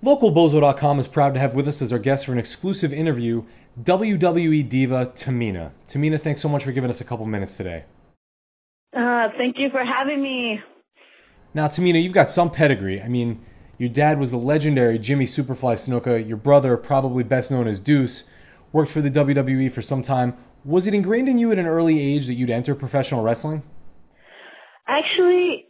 LocalBozo.com is proud to have with us as our guest for an exclusive interview, WWE Diva Tamina. Tamina, thanks so much for giving us a couple minutes today. Thank you for having me. Now, Tamina, you've got some pedigree. I mean, your dad was the legendary Jimmy Superfly Snuka. Your brother, probably best known as Deuce, worked for the WWE for some time. Was it ingrained in you at an early age that you'd enter professional wrestling? Actually,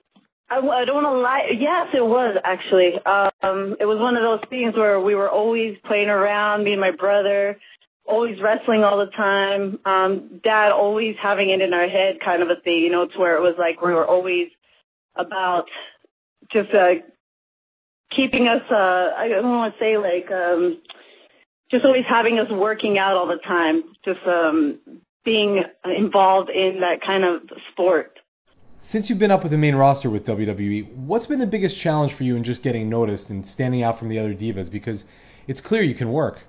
I don't want to lie. Yes, it was actually. It was one of those things where we were always playing around, me and my brother, always wrestling all the time. Dad always having it in our head kind of a thing, you know, to where it was like we were always about just keeping us, I don't want to say like, just always having us working out all the time, just being involved in that kind of sport. Since you've been up with the main roster with WWE, what's been the biggest challenge for you in just getting noticed and standing out from the other divas? Because it's clear you can work.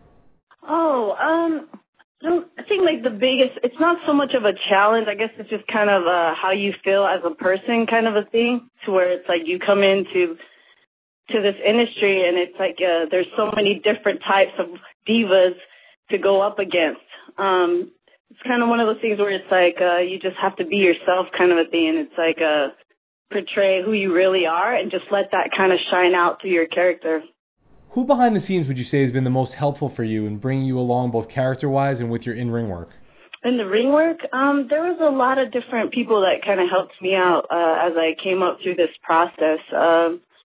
Oh, I think like the biggest, it's not so much of a challenge. I guess it's just kind of how you feel as a person kind of a thing, to where it's like you come into this industry and it's like there's so many different types of divas to go up against. It's kind of one of those things where it's like you just have to be yourself kind of a thing. And it's like portray who you really are and just let that kind of shine out through your character. Who behind the scenes would you say has been the most helpful for you in bringing you along both character-wise and with your in-ring work? In the ring work, there was a lot of different people that kind of helped me out as I came up through this process.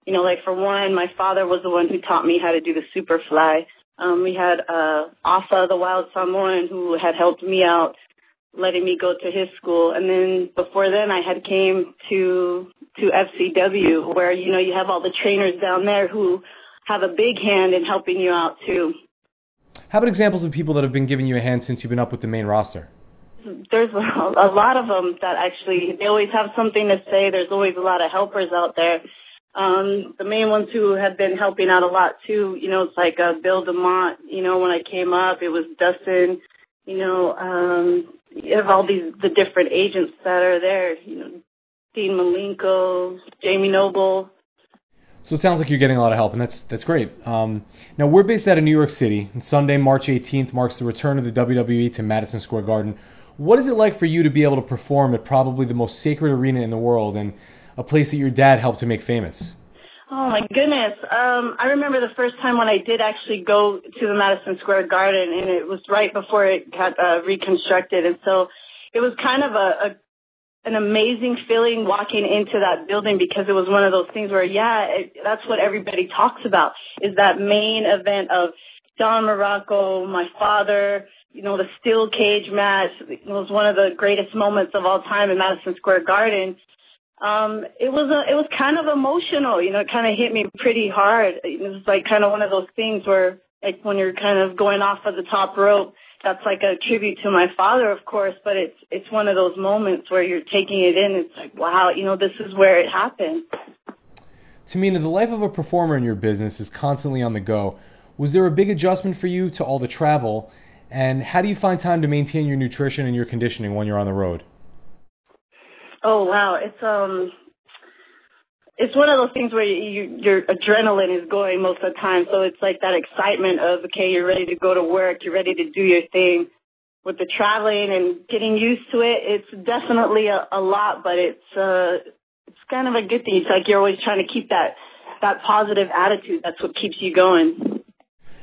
You know, like for one, my father was the one who taught me how to do the Superfly. We had Asa, the Wild Samoan, who had helped me out, letting me go to his school. And then before then, I had came to FCW, where, you know, you have all the trainers down there who have a big hand in helping you out, too. How about examples of people that have been giving you a hand since you've been up with the main roster? There's a lot of them that actually, they always have something to say. There's always a lot of helpers out there. The main ones who have been helping out a lot too, you know, it's like Bill DeMont, you know, when I came up, it was Dustin, you know, you have all the different agents that are there, you know, Dean Malenko, Jamie Noble. So it sounds like you're getting a lot of help, and that's great. Now, we're based out of New York City, and Sunday, March 18th, marks the return of the WWE to Madison Square Garden. What is it like for you to be able to perform at probably the most sacred arena in the world, and a place that your dad helped to make famous? Oh, my goodness. I remember the first time when I did actually go to the Madison Square Garden, and it was right before it got reconstructed. And so it was kind of an amazing feeling walking into that building, because it was one of those things where, that's what everybody talks about, is that main event of Don Morocco, my father, you know, the steel cage match. It was one of the greatest moments of all time in Madison Square Garden. It was kind of emotional, you know, it kind of hit me pretty hard. It was like kind of one of those things where, like, when you're kind of going off of the top rope, that's like a tribute to my father, of course, but it's one of those moments where you're taking it in. It's like, wow, you know, this is where it happened. Tamina, the life of a performer in your business is constantly on the go. Was there a big adjustment for you to all the travel? And how do you find time to maintain your nutrition and your conditioning when you're on the road? Oh, wow. It's one of those things where your adrenaline is going most of the time. So it's like that excitement of, okay, you're ready to go to work, you're ready to do your thing. With the traveling and getting used to it, it's definitely a lot, but it's kind of a good thing. It's like you're always trying to keep that positive attitude. That's what keeps you going.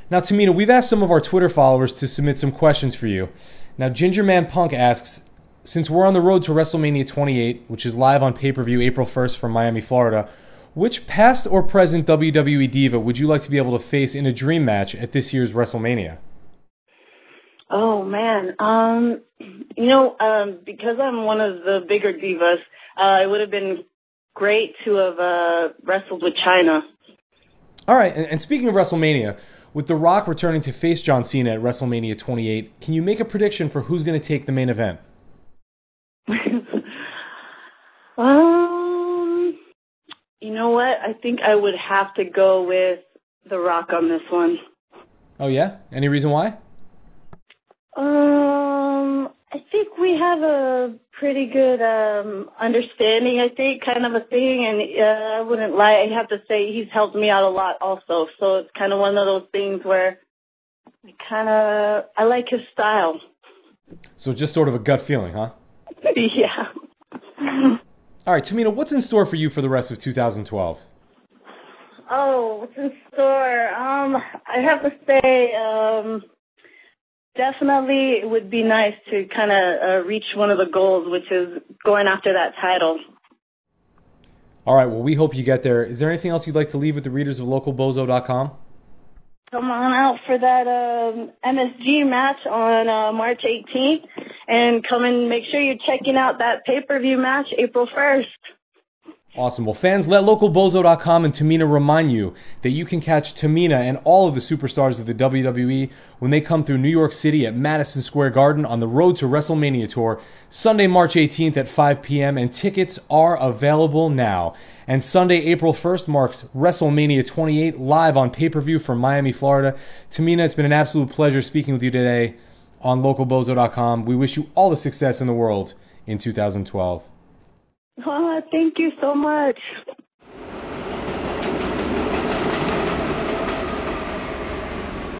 Now, Tamina, we've asked some of our Twitter followers to submit some questions for you. Now, Ginger Man Punk asks, since we're on the road to WrestleMania 28, which is live on pay-per-view April 1st from Miami, Florida, which past or present WWE Diva would you like to be able to face in a dream match at this year's WrestleMania? Oh, man. You know, because I'm one of the bigger divas, it would have been great to have wrestled with China. All right, and speaking of WrestleMania, with The Rock returning to face John Cena at WrestleMania 28, can you make a prediction for who's going to take the main event? You know what? I think I would have to go with The Rock on this one. Oh, yeah? Any reason why? I think we have a pretty good understanding, I think, kind of a thing. And I wouldn't lie, I have to say he's helped me out a lot also. So it's kind of one of those things where I like his style. So just sort of a gut feeling, huh? Yeah. All right, Tamina, what's in store for you for the rest of 2012? Oh, what's in store? I have to say, definitely it would be nice to kind of reach one of the goals, which is going after that title. All right, well, we hope you get there. Is there anything else you'd like to leave with the readers of localbozo.com? Come on out for that MSG match on March 18th, and come and make sure you're checking out that pay-per-view match April 1st. Awesome. Well, fans, let localbozo.com and Tamina remind you that you can catch Tamina and all of the superstars of the WWE when they come through New York City at Madison Square Garden on the road to Wrestlemania Tour, Sunday, March 18th at 5 p.m., and tickets are available now. And Sunday, April 1st marks WrestleMania 28 live on pay-per-view from Miami, Florida. Tamina, it's been an absolute pleasure speaking with you today on localbozo.com. We wish you all the success in the world in 2012. Oh, thank you so much.